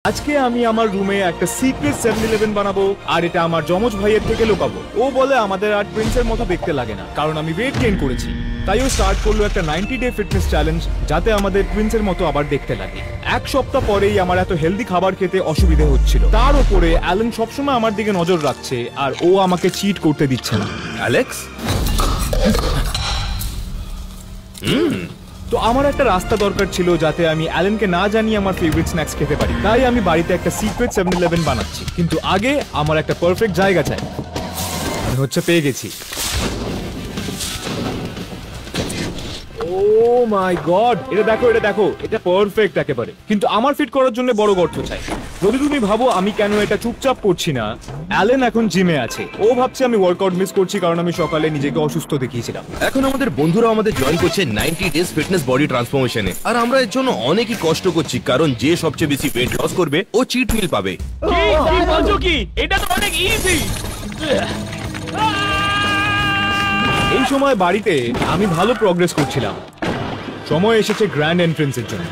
আজকে আমি আমার রুমে একটা সিক্রেট 7-Eleven বানাবো আর এটা আমার যমজ ভাইয়ের থেকে লুকাবো। ও বলে আমাদের আর প্রিন্সের মতো দেখতে লাগে না, কারণ আমি ওয়েট গেইন করেছি। তাই ও স্টার্ট করলো একটা 90 ডে ফিটনেস চ্যালেঞ্জ, যাতে আমাদের প্রিন্সের মতো আবার দেখতে লাগে। এক সপ্তাহ পরেই আমার এত হেলদি খাবার খেতে অসুবিধা হচ্ছিল। তার উপরে অ্যালেন সবসময় আমার দিকে নজর রাখছে আর ও আমাকে চিট করতে দিচ্ছে না। অ্যালেক্স, তো আমার একটা রাস্তা দরকার ছিল যাতে আমি অ্যালেনকে না জানিয়ে আমার ফেভারিট স্ন্যাক্স খেতে পারি। তাই আমি বাড়িতে একটা সিক্রেট 7-Eleven বানাচ্ছি, কিন্তু আগে আমার একটা পারফেক্ট জায়গা চাই। আমি পেয়ে গেছি। ও মাই গড, এটা দেখো, এটা পারফেক্ট একেবারে। কিন্তু আমার ফিট করার জন্য বড় গর্ত চাই। যদি তুমি ভাবো আমি কেন এটা চুপচাপ করছি না, অ্যালেন এখন জিমে আছে। ও ভাবছে আমি ওয়ার্কআউট মিস করছি কারণ আমি সকালে নিজেকে অসুস্থ দেখিয়েছিলাম। এখন আমাদের বন্ধুরা আমাদের জয়েন করছে 90 ডেজ ফিটনেস বডি ট্রান্সফরমেশনে, আর আমরা এর জন্য অনেকই কষ্ট করছি, কারণ যে সবচেয়ে বেশি ওয়েট লস করবে ও চিট মিল পাবে। কি বলছো কি? এটা তো অনেক ইজি। এই সময় বাড়িতে আমি ভালো প্রগ্রেস করছিলাম। সময় এসেছে গ্র্যান্ড এন্ট্রেন্সের জন্য।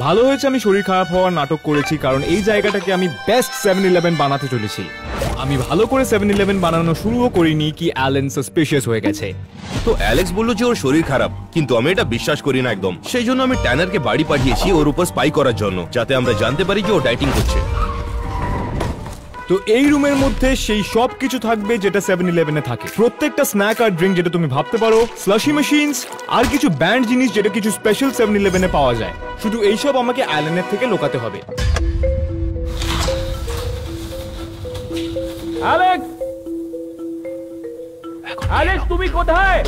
ভালো হয়েছে আমি শরীর খারাপ হওয়ার নাটক করেছি, কারণ এই জায়গাটাকে আমি বেস্ট 7-Eleven বানাতে চলেছি। আমি ভালো করে 7-Eleven বানানো শুরুও করিনি কি অ্যালেন সাসপিশিয়াস হয়ে গেছে। তো অ্যালেক্স বলল যে ওর শরীর খারাপ, কিন্তু আমি এটা বিশ্বাস করি না একদম। সেই জন্য আমি ট্যানারকে বাড়ি পাঠিয়েছি ওর উপর স্পাই করার জন্য, যাতে আমরা জানতে পারি যে ও ডাইটিং করছে। তো এই রুমের মধ্যে সেই সব কিছু থাকবে যেটা 7-Eleven-এ থাকে। প্রত্যেকটা স্ন্যাক আর ড্রিঙ্ক যেটা তুমি ভাবতে পারো, স্লাশি মেশিনস আর কিছু ব্যান্ড জিনিস যেটা কিছু স্পেশাল 7-Eleven-এ পাওয়া যায়। শুধু এইসব আমাকে অ্যালেনের থেকে লুকাতে হবে। অ্যালেক্স, অ্যালেক্স তুমি কোথায়?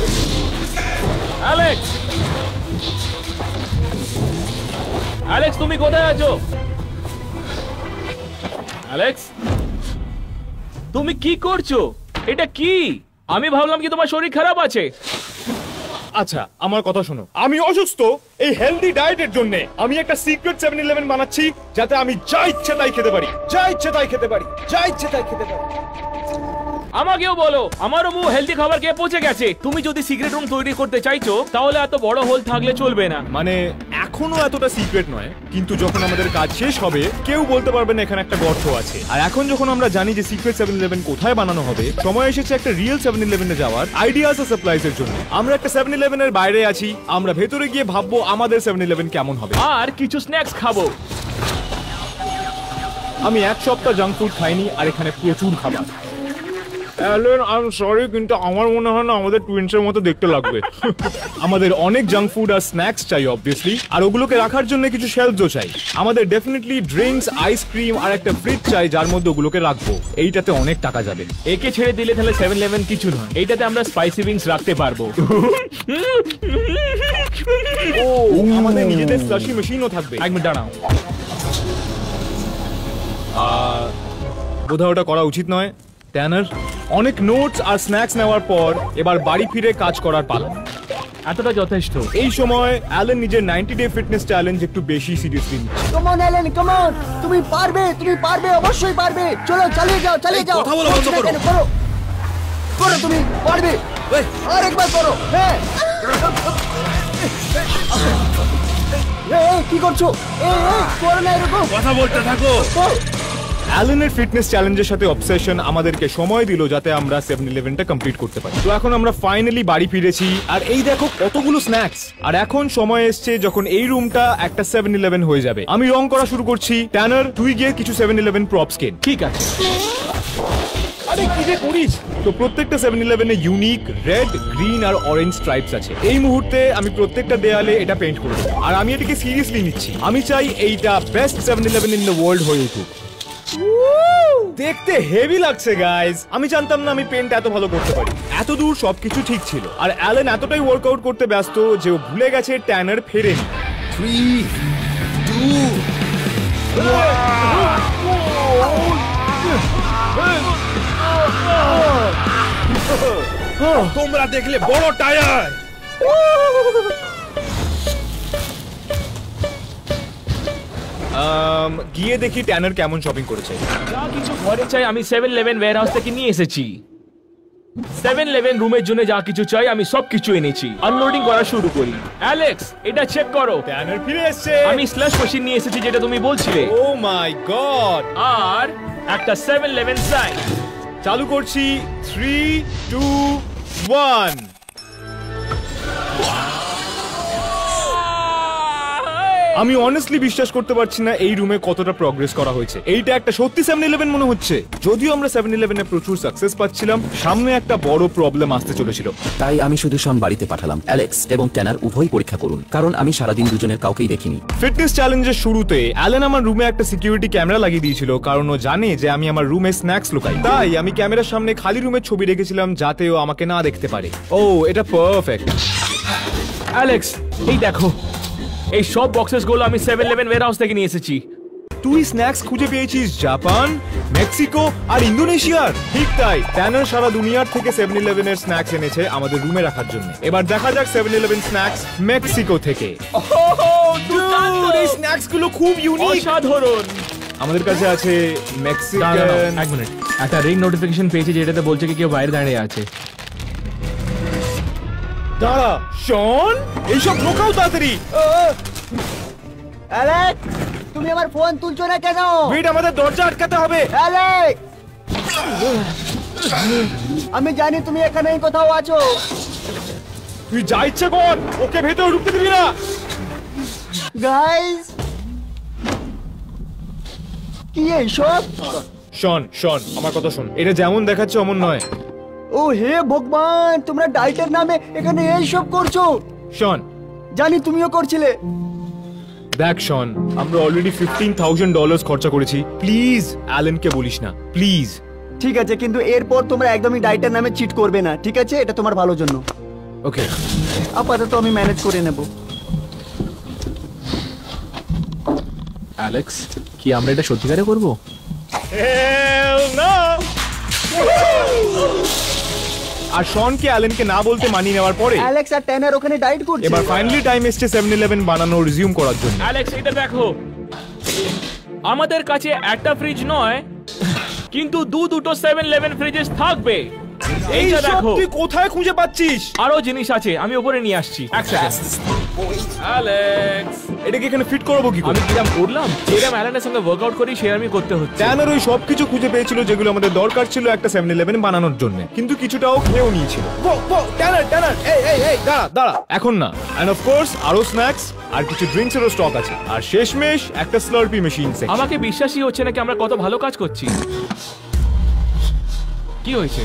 অ্যালেক্স, অ্যালেক্স তুমি কোথায় আছো? অ্যালেক্স, তুমি কি করছো? এটা কি? আমি ভাবলাম কি তোমার শরীর খারাপ আছে। আচ্ছা, আমার কথা শোনো। আমি অসুস্থ। এই হেলদি ডায়েটের জন্য আমি একটা সিক্রেট 7-Eleven বানাচ্ছি, যাতে আমি যা ইচ্ছে তাই খেতে পারি। আমাকেও বলো, আমারও মুখ হেলদি খাবার খেয়ে পচে গেছে। তুমি যদি সিক্রেট রুম তৈরি করতে চাইছো, তাহলে এত বড় হোল থাকলে চলবে না। মানে এখনো এতটা সিক্রেট নয়, কিন্তু যখন আমাদের কাজ শেষ হবে কেউ বলতে পারবে না এখানে একটা গর্ত আছে। আর এখন যখন আমরা জানি যে সিক্রেট 7-Eleven কোথায় বানানো হবে, সময় এসেছে একটা রিয়েল 7-Eleven-এ যাওয়ার, আইডিয়াস আর সাপ্লাইজ এর জন্য। আমরা একটা 7-Eleven-এর বাইরে আছি, আমরা ভেতরে গিয়ে ভাববো আমাদের 7-Eleven কেমন হবে, আর কিছু স্ন্যাক্স খাবো। আমি এক সপ্তাহ জাঙ্ক ফুড খাইনি, আর এখানে প্রচুর খাবার। অ্যালেন, আই এম সরি, কিন্তু আমার মনে হয় না আমাদের টুইন্সের মতো দেখতে লাগবে। আমাদের অনেক জাঙ্ক ফুড আর স্ন্যাক্স চাই অবভিয়াসলি, আর ওগুলোকে রাখার জন্য কিছু শেলফও চাই। আমাদের ডেফিনেটলি ড্রিঙ্কস, আইসক্রিম আর একটা ফ্রিজ চাই যার মধ্যে ওগুলোকে রাখবো। এইটাতে অনেক টাকা যাবে। একে ছেড়ে দিলে তাহলে 7-Eleven কিছু নয়। এইটাতে আমরা স্পাইসি উইংস রাখতে পারবো। ও, আমাদের নিজেদের স্লাশি মেশিনও থাকবে। এক মিনিট দাঁড়াও, বোধহয় ওটা করা উচিত নয়। ট্যানার, অনেক নোটস আর স্ন্যাক্স নেওয়ার পর এবার বাড়ি ফিরে কাজ করার পালা। এতটা যথেষ্ট। এই সময় অ্যালেন নিজের 90 ডে ফিটনেস চ্যালেঞ্জ একটু বেশি সিরিয়াসলি নিচ্ছে। Come on Allen, come on, তুমি পারবে, অবশ্যই পারবে। চলো, চালিয়ে যাও। কথা বলো বন্ধ করো। করো, তুমি পারবে। আরেকবার করো। হ্যাঁ, কি করছো? করো না এরকম। কথা বলতে থাকো। অ্যালেনের ফিটনেস চ্যালেঞ্জের সাথে অবসেশন আমাদেরকে সময় দিল যাতে আমরা 7-Eleven-টা কমপ্লিট করতে পারি। তো এখন আমরা ফাইনালি বাড়ি ফিরেছি, আর এই দেখো কতগুলো স্ন্যাক্স। আর এখন সময় এসছে যখন এই রুমটা একটা 7-Eleven হয়ে যাবে। আমি রং করা শুরু করছি। ট্যানার, তুই গিয়ে কিছু 7-Eleven প্রপস কেন। ঠিক আছে। আরে কি যে করিস। তো প্রত্যেকটা 7-Eleven-এ ইউনিক রেড, গ্রিন আর অরেঞ্জ স্ট্রাইপস আছে। এই মুহূর্তে আমি প্রত্যেকটা দেয়ালে এটা পেইন্ট করে দেবো, আর আমি এটাকে সিরিয়াসলি নিচ্ছি। আমি চাই এইটা best 7-Eleven in the world হয়ে উঠুক। দেখতে হেভি লাগছে গাইজ। আমি জানতাম না আমি পেন্ট এত ভালো করতে পারি। এত দূর সবকিছু ঠিক ছিল, আর অ্যালেন এতটাই ওয়ার্কআউট করতে ব্যস্ত যে ও ভুলে গেছে ট্যানার ফেরেনি। 3, 2, তোমরা দেখলে বড় টায়ার। গিয়ে দেখি ট্যানার কেমন শপিং করেছে। যা কিছু ঘরে চাই আমি 7-Eleven ওয়্যারহাউস থেকে নিয়ে এসেছি। 7-11 রুমের জন্য যা কিছু চাই আমি সবকিছু এনেছি। আনলোডিং করা শুরু করি। অ্যালেক্স, এটা চেক করো। ট্যানার ফিরে এসেছে। আমি স্ল্যাশ মেশিন নিয়ে এসেছি যেটা তুমি বলছিলে, ও মাই গড। আর একটা 7-11 সাইন। চালু করছি 3, 2, 1। আমি অনেস্টলি বিশ্বাস করতে পারছি না এই রুমে কতটা প্রগ্রেস করা হয়েছে। এইটা একটা সত্যি 7-11 মনে হচ্ছে। যদিও আমরা 7-11 এ প্রচুর সাকসেস পাচ্ছিলাম, সামনে একটা বড় প্রবলেম আসতে চলেছিল। তাই আমি শুধু শন বাড়িতে পাঠালাম। অ্যালেক্স এবং ট্যানার উভয় পরীক্ষা করুন, কারণ আমি সারাদিন দুজনের কাউকেই দেখিনি। ফিটনেস চ্যালেঞ্জের শুরুতে অ্যালেন আমার রুমে একটা সিকিউরিটি ক্যামেরা লাগিয়ে দিয়েছিল, কারণ ও জানে যে আমি আমার রুমে স্ন্যাক্স লুকাই। তাই আমি ক্যামেরার সামনে খালি রুমের ছবি রেখেছিলাম যাতে ও আমাকে না দেখতে পারে। ও, এটা পারফেক্ট। অ্যালেক্স, এই দেখো, এই সব বক্সেস গুলো আমি 7-11 ওয়্যারহাউস থেকে নিয়ে এসেছি। তুই স্ন্যাক্স খুঁজে পেয়েছিস জাপান, মেক্সিকো আর ইন্দোনেশিয়ার? ঠিক তাই, ট্যানার সারা দুনিয়ার থেকে 7-11 এর স্ন্যাক্স এনেছে আমাদের রুমে রাখার জন্য। এবার দেখা যাক 7-11 স্ন্যাক্স মেক্সিকো থেকে। Dude, এই স্ন্যাক্স গুলো খুব ইউনিক, অসাধারণ। আমাদের কাছে আছে মেক্সিকান। এক মিনিট, একটা রিং নোটিফিকেশন পেয়েছি যেটাতে বলছে কি কেউ বাইরে দাঁড়িয়ে আছে। দাঁড়া, শন, এইসব ঢোকাও তাড়াতাড়ি। অ্যালেক্স, তুমি আমার ফোন তুলছো না কেন? ওয়েট, আমাদের দরজা আটকাতে হবে। অ্যালেক্স, আমি জানি তুমি এখানেই কোথাও আছো। তুই যা ইচ্ছে কর, ওকে ভেতরে ঢুকতে দিবি না। গাইস, কি এইসব? শন, শন, আমার কথা শোন। এটা যেমন দেখাচ্ছে অমন নয়। ও হে ভগবান, তোমরা ডায়েটের নামে এখানে এইসব করছো। শন, জানি তুমিও করছিলে। দেখ শন, আমরা অলরেডি $15,000 খরচা করেছি। প্লিজ অ্যালেনকে বলিস না, প্লিজ। ঠিক আছে, কিন্তু এরপর তোমরা একদমই ডায়েটের নামে চিট করবে না, ঠিক আছে? এটা তোমার ভালোর জন্য। ওকে, আপাতত আমি ম্যানেজ করে নেব। অ্যালেক্স, কি আমরা এটা সত্যিকারে করব? Hell no! আর শনকে অ্যালেনকে না বলতে মানিয়ে নেওয়ার পরে অ্যালেক্স আর ট্যানার ওখানে ডায়েট করছে। এবার ফাইনালি টাইম এসছে 7-11 বানানো রিজিউম করার জন্য। অ্যালেক্স, এটা দেখো, আমাদের কাছে একটা ফ্রিজ নয়, কিন্তু দুটো 7-11 ফ্রিজেস থাকবে। এইটা এইসব দেখো, তুই কোথায় খুঁজে পাচ্ছিস? আরো জিনিস আছে, আমি উপরে নিয়ে আসছি। এক সেকেন্ড। অ্যালেক্স, এটাকে এখানে ফিট করাবো কি করে? আমি কিরাম করলাম, যেরাম অ্যালেনের সঙ্গে ওয়ার্কআউট করি সেরামই করতে হচ্ছে। ট্যানার ওই সবকিছু খুঁজে পেয়েছিল যেগুলো আমাদের দরকার ছিল একটা 7-11 বানানোর জন্য, কিন্তু কিছুটাও খেয়েও নিয়েছিল। ট্যানার, ট্যানার, এই দাঁড়া দাঁড়া, এখন না। এন্ড অফ কোর্স আরো স্ন্যাক্স আর কিছু ড্রিঙ্কস এরও স্টক আছে, আর শেষমেশ একটা স্লার্পি মেশিন। আমাকে বিশ্বাসই হচ্ছে না কি আমরা কত ভালো কাজ করছি। কি হয়েছে?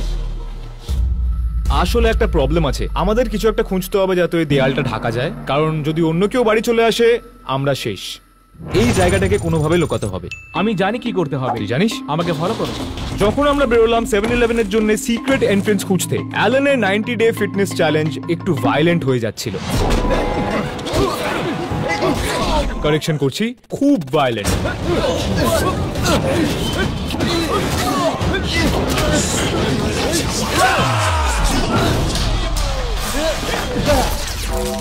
আসলে একটা প্রবলেম আছে, আমাদের কিছু একটা খুঁজতে হবে যাতে ওই দেয়ালটা ঢাকা যায়, কারণ যদি অন্য কেউ বাড়ি চলে আসে আমরা শেষ। এই জায়গাটাকে কোনোভাবে লুকাতে হবে। আমি জানি কি করতে হবে। তুই জানিস? আমাকে ফলো করো। যখন আমরা বেরোলাম 7-11 এর জন্য সিক্রেট এন্ট্রেন্স খুঁজতে, অ্যালেনের 90 ডে ফিটনেস চ্যালেঞ্জ একটু ভায়োলেন্ট হয়ে যাচ্ছিল। কারেকশন করছি, খুব ভায়োলেন্ট।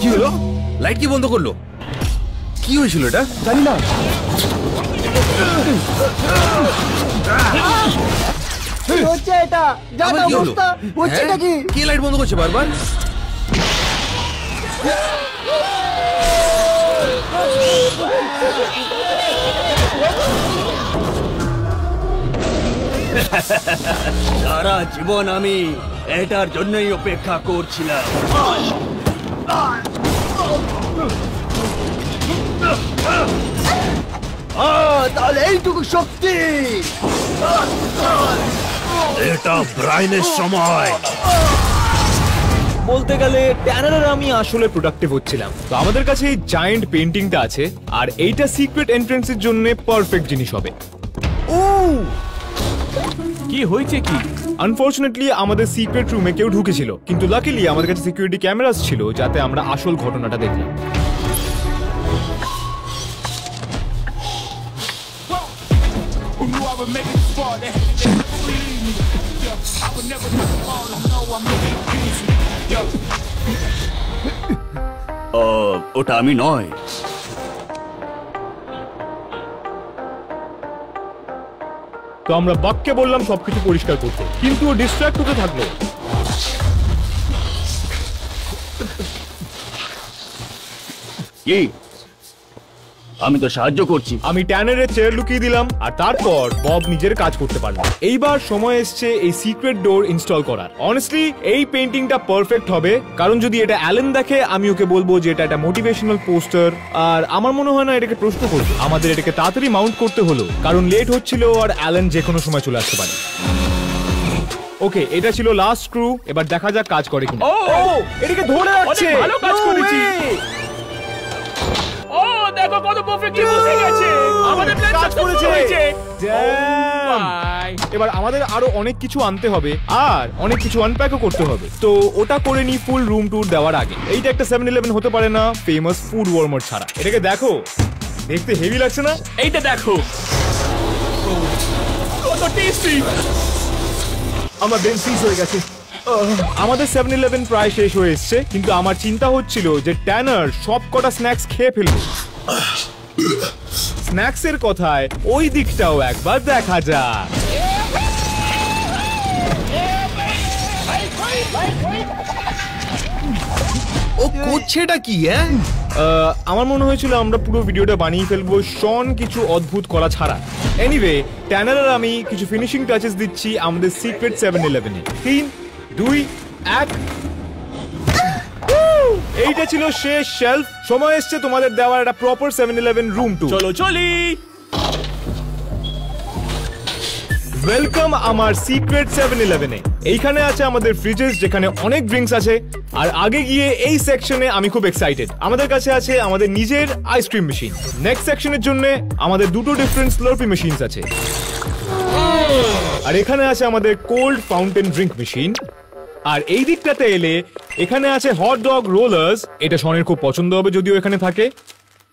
কি হলো? লাইট কি বন্ধ করলো? কি হয়েছিল এটা? জানি না। কি হচ্ছে এটা? যা আবার কি হলো? অবস্থা হচ্ছে হ্যাঁ? কি? কে লাইট বন্ধ করছে বারবার? সারা জীবন আমি এটার জন্যই অপেক্ষা করছিলাম। তাহলে এইটুকু শক্তি। এটা ব্রাইনের সময়। বলতে গেলে ট্যানার আর আমি আসলে প্রোডাক্টিভ হচ্ছিলাম। তো আমাদের কাছে এই জায়ান্ট পেইন্টিংটা আছে, আর এইটা সিক্রেট এন্ট্রেন্সের জন্য পারফেক্ট জিনিস হবে। ও, কি হয়েছে কি? আনফরচুনেটলি আমাদের সিক্রেট রুমে কেউ ঢুকেছিল, কিন্তু লাকিলি আমাদের কাছে সিকিউরিটি ক্যামেরাস ছিল যাতে আমরা আসল ঘটনাটা দেখলাম। ওটা আমি নয়। তো আমরা বাককে বললাম সবকিছু পরিষ্কার করতে, কিন্তু ও ডিস্ট্র্যাক্ট হতে থাকলো। কি? আমি তো সাহায্য করছি। আমি ট্যানারের চেয়ার লুকিয়ে দিলাম আর তারপর বব নিজের কাজ করতে পারলো। এইবার সময় এসছে এই সিক্রেট ডোর ইনস্টল করার। অনেস্টলি এই পেইন্টিংটা পারফেক্ট হবে, কারণ যদি এটা অ্যালেন দেখে আমি ওকে বলবো যে এটা একটা মোটিভেশনাল পোস্টার। আর আমার মনে হয় না এটাকে প্রশ্ন করবে। আমাদের এটাকে তাড়াতাড়ি মাউন্ট করতে হলো কারণ লেট হচ্ছিল আর অ্যালেন যে কোনো সময় চলে আসতে পারে। ওকে, এটা ছিল লাস্ট স্ক্রু। এবার দেখা যাক কাজ করে কিনা। ও এটাকে ধরে রাখছে। অনেক ভালো কাজ No করেছি। way! ও দেখো কত পারফেক্টলি বসে গেছে। আমাদের প্ল্যান কাজ সাকসেসফুল করেছে। হয়েছে। Damn! বাই। এবার আমাদের আরো অনেক কিছু আনতে হবে আর অনেক কিছু আনপ্যাকও করতে হবে। তো ওটা করে নি ফুল রুম ট্যুর দেওয়ার আগে। এইটা একটা 7-Eleven হতে পারে না ফেমাস ফুড ওয়ার্মার ছাড়া। এটাকে দেখো, দেখতে হেভি লাগছে না? এইটা দেখো কত টেস্টি। আমার বেন ফ্রিজ হয়ে গেছে। আমাদের 7-Eleven প্রায় শেষ হয়ে এসছে, কিন্তু আমার চিন্তা হচ্ছিল যে ট্যানার সব কটা স্ন্যাক্স খেয়ে ফেলবে। স্ন্যাক্সের কথায় ওই দিকটাও একবার দেখা যাক। ও করছেটা কি? আমার মনে হয়েছিল আমরা পুরো ভিডিওটা বানিয়ে ফেলবো শন কিছু অদ্ভুত করা ছাড়া। এনিওয়ে, ট্যানার আর আমি কিছু ফিনিশিং টাচেস দিচ্ছি আমাদের সিক্রেট 7-Eleven-এ। 3, 2, 1। এইটা ছিল শেষ শেলফ। সময় এসছে তোমাদের দেওয়ার একটা প্রপার 7-Eleven রুম টু। চলো চলি। ওয়েলকাম আমার সিক্রেট 7-Eleven-এ। এইখানে আছে আমাদের ফ্রিজেস যেখানে অনেক ড্রিঙ্কস আছে। আর আগে গিয়ে এই সেকশনে আমি খুব এক্সাইটেড। আমাদের কাছে আছে আমাদের নিজের আইসক্রিম মেশিন। নেক্সট সেকশনের জন্য আমাদের দুটো ডিফারেন্ট স্লার্পি মেশিনস আছে। আর এখানে আছে আমাদের কোল্ড ফাউন্টেন ড্রিঙ্ক মেশিন। আর এই দিকটাতে এলে এখানে আছে হট ডগ রোলার্স। এটা শনের খুব পছন্দ হবে যদিও এখানে থাকে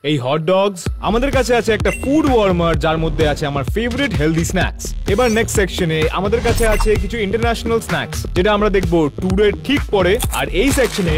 এই হট ডগস। আমাদের কাছে আছে একটা ফুড ওয়ার্মার যার মধ্যে আছে আমার ফেভারিট হেলদি স্ন্যাক্স। এবার নেক্সট সেকশনে আমাদের কাছে আছে কিছু ইন্টারন্যাশনাল স্ন্যাক্স যেটা আমরা দেখবো ট্যুরের ঠিক পরে। আর এই সেকশনে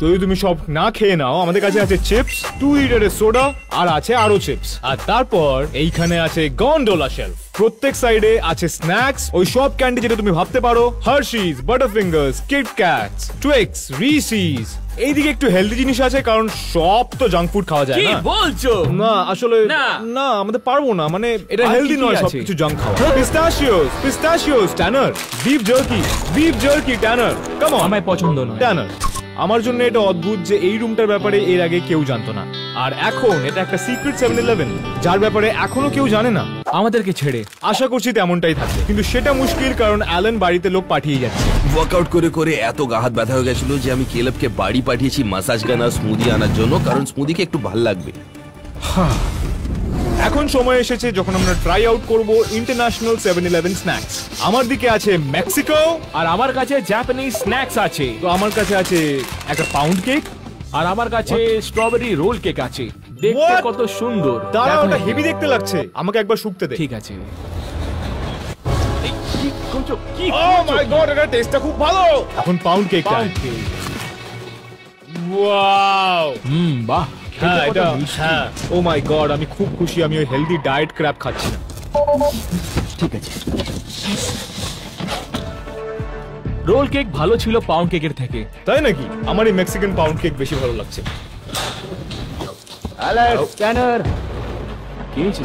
যদি তুমি সব না খেয়ে নাও, আমাদের কাছে আছে চিপস, 2 লিটারের সোডা আর আছে আরো চিপস। আর তারপর এইখানে আছে গন্ডোলা শেলফ। প্রত্যেক সাইডে আছে স্ন্যাক্স, ওই সব ক্যান্ডি যেটা তুমি ভাবতে পারো। Hershey's, Butterfingers, KitKats, Twix, Reese's. এইদিকে একটু হেলদি জিনিস আছে কারণ সব তো জাঙ্ক ফুড খাওয়া যায় কি না। বলছো? না আসলে না। না আমাদের পারবো না, মানে এটা আর হেলদি কি কি নয় আছে? সবকিছু জাঙ্ক খাওয়া। Pistachios Tanner, beef jerky Tanner, come on. আমায় পছন্দ নয়। ট্যানার, আমার জন্য এটা অদ্ভুত যে এই রুমটার ব্যাপারে এর আগে কেউ জানতো না। আর এখন এটা একটা সিক্রেট 7-Eleven যার ব্যাপারে এখনো কেউ জানে না। আমাদেরকে ছেড়ে। আশা করছি তেমনটাই থাকবে, কিন্তু সেটা মুশকিল কারণ অ্যালেন বাড়িতে লোক পাঠিয়ে যাচ্ছে। ওয়ার্কআউট করে করে এত গা হাত ব্যথা হয়ে গেছিল যে আমি কেলবকে বাড়ি পাঠিয়েছি মাসাজ গান আর স্মুদি আনার জন্য, কারণ স্মুদিকে একটু ভাল লাগবে। এখন সময় এসেছে যখন আমরা ট্রাই আউট করব ইন্টারন্যাশনাল 7-Eleven স্ন্যাক্স। আমার দিকে আছে মেক্সিকো, আর আমার কাছে জাপানিজ স্ন্যাক্স আছে। তো আমার কাছে আছে একটা পাউন্ড কেক, আর আমার কাছে স্ট্রবেরি রোল কেক আছে। দেখতে What? কত সুন্দর। দাঁড়া দেখো ওটা না। হেভি দেখতে লাগছে, আমাকে একবার শুকতে দে। ঠিক আছে। এই, কি করছো? কি ও করছো? মাই গড, এটা টেস্টটা খুব ভালো। এখন পাউন্ড কেকটা। Pound cake। ওয়াও, বাহ। হ্যাঁ খেতে এটা কত মিষ্টি। হ্যাঁ। ও মাই গড, আমি খুব খুশি আমি ওই হেলদি ডায়েট ক্র্যাপ খাচ্ছি না। ঠিক আছে। রোল কেক ভালো ছিল পাউন্ড কেকের থেকে। তাই নাকি? আমার এই মেক্সিকান পাউন্ড কেক বেশি ভালো লাগছে। অ্যালেক্স, ট্যানার, কি হয়েছে?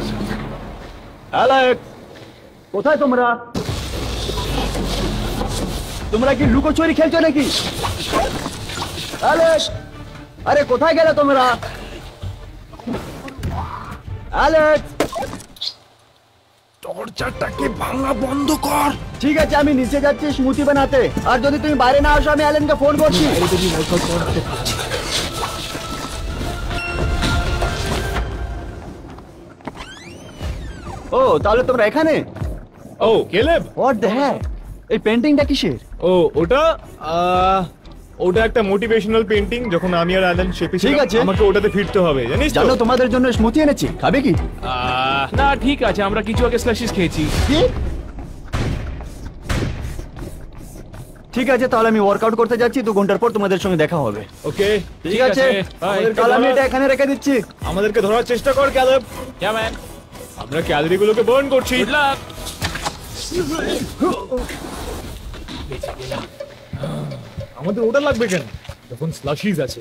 অ্যালেক্স, কোথায় তোমরা? তোমরা কি লুকোচুরি খেলছো নাকি? অ্যালেক্স, আরে কোথায় গেলে তোমরা? অ্যালেক্স, দরজাটাকে ভাঙা বন্ধ কর। ঠিক আছে আমি নিচে যাচ্ছি স্মুদি বানাতে, আর যদি তুমি বাইরে না আসো আমি অ্যালেনকে ফোন করছি। ও তাহলে তোমরা এখানে? ও কেলেব, হোয়াট দ্য হেক, এই পেন্টিংটা কিসের? ও ওটা ওটা একটা মোটিভেশনাল পেইন্টিং। যখন আমি আর অ্যালেন শেপে ঠিক আছে। আমাকে ওটাতে ফিরতে হবে, জানিস তো? জানো তোমাদের জন্য স্মুদি এনেছি, খাবে কি? না ঠিক আছে, আমরা কিছু আগে স্ল্যাশিস খেয়েছি। কি? ঠিক আছে তাহলে আমি ওয়ার্কআউট করতে যাচ্ছি, 2 ঘন্টার পর তোমাদের সঙ্গে দেখা হবে। ওকে, ঠিক আছে আমাদেরকে তাহলে আমি ধরার- এটা এখানে রেখে দিচ্ছি। আমাদেরকে ধরার চেষ্টা কর ক্যালেব। Yeah man. আমরা ক্যালোরি গুলোকে বার্ন করছি। Good luck. আমাদের ওটা লাগবে কেন? তখন স্লাশিজ আছে।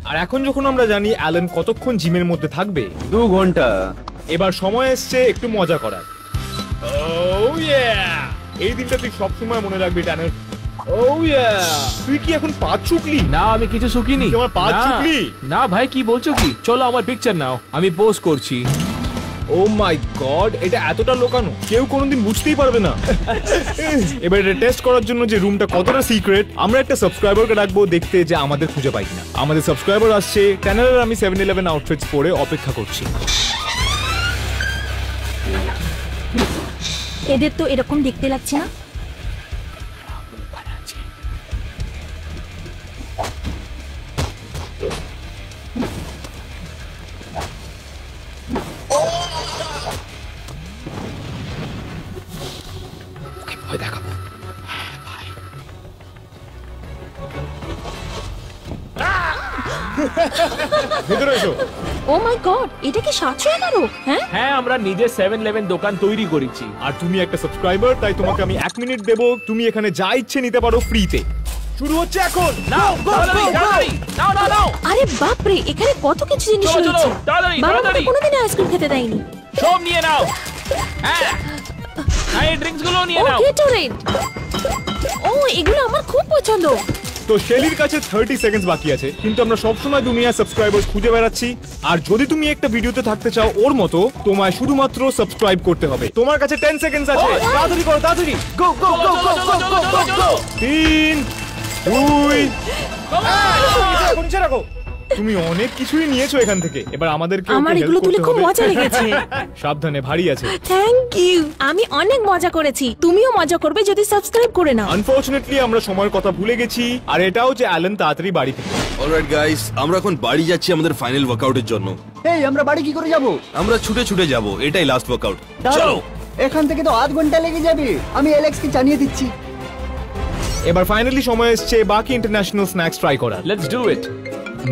আর এখন যখন আমরা জানি অ্যালেন কতক্ষণ জিমের মধ্যে থাকবে, 2 ঘন্টা। এবার সময় এসছে একটু মজা করার। Oh yeah! এই দিনটা তুই সবসময় মনে রাখবি ট্যানার। Oh yeah! তুই কি এখন পা চুকলি? না আমি কিছু শুকিনি। তুই আমার পা না, চুকলি? না ভাই কি বলছো কি? চলো আমার পিকচার নাও, আমি পোজ করছি। ও মাই গড, এটা এতটা লোকানো কেউ কোনোদিন বুঝতেই পারবে না। এবার এটা টেস্ট করার জন্য যে রুমটা কতটা সিক্রেট, আমরা একটা সাবস্ক্রাইবারকে রাখবো দেখতে যে আমাদের খুঁজে পাই কিনা। আমাদের সাবস্ক্রাইবার আসছে, ট্যানার আর আমি 7-11 আউটফিটস পরে অপেক্ষা করছি। এদের তো এরকম দেখতে লাগছে না। ভেতরে এসো। ও মাই গড, এটা কি 711? হ্যাঁ হ্যাঁ আমরা নিজে 7-11 দোকান তৈরি করেছি। আর তুমি একটা সাবস্ক্রাইবার, তাই তোমাকে আমি 1 মিনিট দেবো, তুমি এখানে যা ইচ্ছে নিতে পারো ফ্রিতে। শুরু হচ্ছে এখন। নাও তাড়াতাড়ি তাড়াতাড়ি নাও নাও নাও আরে বাপ রে, এখানে কত কিছু জিনিস চলো, চলো, রয়েছে। তাড়াতাড়ি, বাবা আমাকে তাড়াতাড়ি। কোনোদিন আইসক্রিম খেতে দেয়নি। সব নিয়ে নাও। হ্যাঁ এই ড্রিঙ্কস গুলো নিয়ে ও নাও। গেটোরেড, ও এগুলো আমার খুব পছন্দ। তো শেলির কাছে 30 সেকেন্ডস বাকি আছে, কিন্তু আমরা সবসময় দুনিয়া সাবস্ক্রাইবার খুঁজে বেড়াচ্ছি। আর যদি তুমি একটা ভিডিওতে থাকতে চাও ওর মতো, তোমায় শুধুমাত্র সাবস্ক্রাইব করতে হবে। তোমার কাছে 10 সেকেন্ডস আছে, তাড়াতাড়ি করো, তাড়াতাড়ি। গো গো গো গো গো গো গো। 3 2 এখন ছেড়ে রাখো। তুমি অনেক কিছুই নিয়েছো এখান থেকে, এবার আমাদেরকে আমার এগুলো তুলে খুব মজা লেগেছে। সাবধানে, ভারী আছে। থ্যাংক ইউ, আমি অনেক মজা করেছি। তুমিও মজা করবে যদি সাবস্ক্রাইব করে নাও। আনফরচুনেটলি আমরা সময়ের কথা ভুলে গেছি, আর এটাও যে অ্যালেন তাড়াতাড়ি বাড়ি থেকে। অলরাইট গাইস, আমরা এখন বাড়ি যাচ্ছি আমাদের ফাইনাল ওয়ার্কআউটের জন্য। এই আমরা বাড়ি কি করে যাব? আমরা ছুটে ছুটে যাব, এটাই লাস্ট ওয়ার্কআউট। দাঁড়াও, এখান থেকে তো 8 ঘন্টা লেগে যাবে। আমি অ্যালেক্সকে জানিয়ে দিচ্ছি। এবার ফাইনালি সময় এসছে বাকি ইন্টারন্যাশনাল স্ন্যাক্স ট্রাই করার। Let's do it.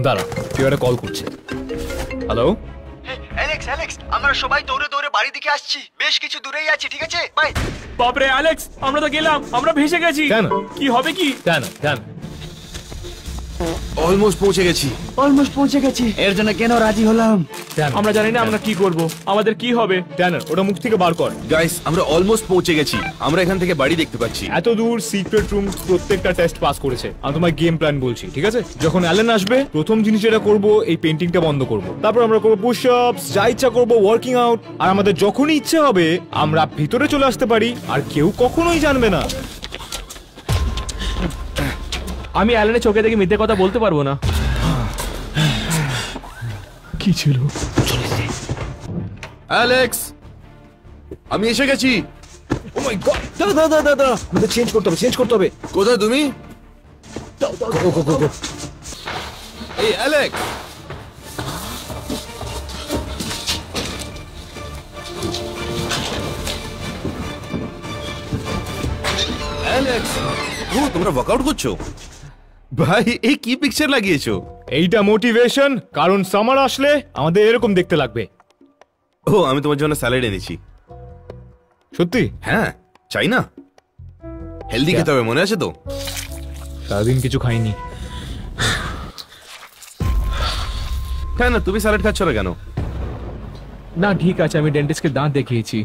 দাঁড়া, কেউ একটা কল করছে। হ্যালো, অ্যালেক্স, আমরা সবাই দৌড়ে দৌড়ে বাড়ি দিকে আসছি। বেশ কিছু দূরেই আছি, ঠিক আছে? বাই। বাপরে অ্যালেক্স, আমরা তো গেলাম, আমরা ভেসে গেছি। কেন? কি হবে কি? কেন কেন? অলমোস্ট পৌঁছে গেছি। অলমোস্ট পৌঁছে গেছি। এর জন্য কেন রাজি হলাম? আমরা জানি না আমরা কি করব, আমাদের কি হবে। ট্যানার, ওটা মুখ থেকে বার কর। গাইস, আমরা অলমোস্ট পৌঁছে গেছি। আমরা এখান থেকে বাড়ি দেখতে পাচ্ছি। এত দূর সিক্রেট রুম প্রত্যেকটা টেস্ট পাস করেছে। আমি তোমার গেম প্ল্যান বলছি, ঠিক আছে? যখন অ্যালেন আসবে, প্রথম জিনিস যেটা করব, এই পেন্টিংটা বন্ধ করব। তারপর আমরা করব পুশ আপস, যা ইচ্ছা করব, ওয়ার্কিং আউট। আর আমাদের যখনই ইচ্ছে হবে আমরা ভিতরে চলে আসতে পারি, আর কেউ কখনোই জানবে না। আমি অ্যালেনের চোখে দেখে মিথ্যে কথা বলতে পারবো না। কি ছিল? অ্যালেক্স, আমি এসে গেছি। ও মাই গড, দাঁড়া, আমাদের চেঞ্জ করতে হবে। কোথায় তুমি? এই অ্যালেক্স, অ্যালেক্স, ও তোমরা ওয়ার্কআউট করছো? ভাই, এই কি পিকচার লাগিয়েছো? এইটা মোটিভেশন, কারণ সামার আসলে আমাদের এরকম দেখতে লাগবে। ও, আমি তোমার জন্য স্যালাড এনেছি। সত্যি? হ্যাঁ, চাই না? হেলদি খেতে হবে, মনে আছে তো? সারাদিন কিছু খাইনি। হ্যাঁ না, তুমি স্যালাড খাচ্ছ না কেন? না ঠিক আছে, আমি ডেন্টিস্টকে দাঁত দেখিয়েছি।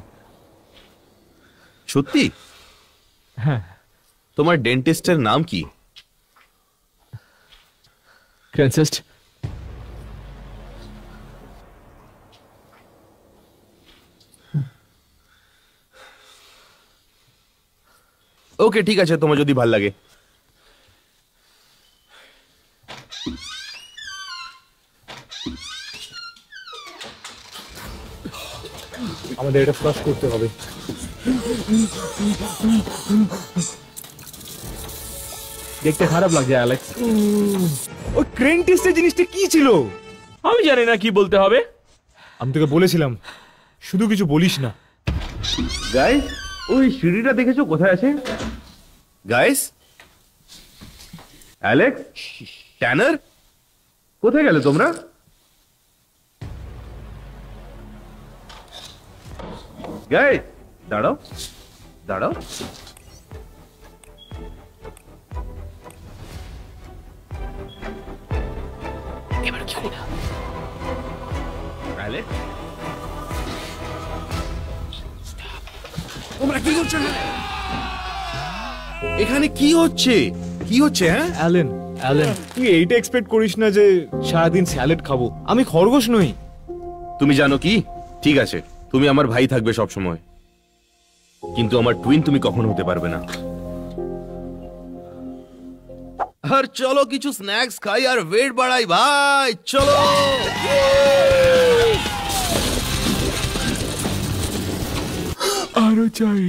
সত্যি? হ্যাঁ। তোমার ডেন্টিস্টের নাম কি? ক্রেনসেস্ট। ওকে, ঠিক আছে, তোমার যদি ভাল লাগে। আমাদের এটা ফ্লাশ করতে হবে। দেখতে খারাপ লাগছে অ্যালেক্স। ওই ক্রেন টেস্টের জিনিসটা কি ছিল? আমি জানি না কি বলতে হবে। আমি তোকে বলেছিলাম শুধু কিছু বলিস না। গাইস, ওই সিঁড়িটা দেখেছো কোথায় আছে? গাইস, অ্যালেক্স, ট্যানার, কোথায় গেলে তোমরা? গাইস, দাঁড়াও দাঁড়াও। তোমরা কি করছো এখানে? কি হচ্ছে হ্যাঁ? অ্যালেন অ্যালেন তুই এইটা এক্সপেক্ট করিস না যে সারাদিন স্যালাড খাবো। আমি খরগোশ নই। তুমি জানো কি, ঠিক আছে তুমি আমার ভাই থাকবে সব সময়, কিন্তু আমার টুইন তুমি কখনো হতে পারবে না। আর চলো কিছু স্ন্যাক্স খাই আর ওয়েট বাড়াই ভাই, চলো। আরো চাই।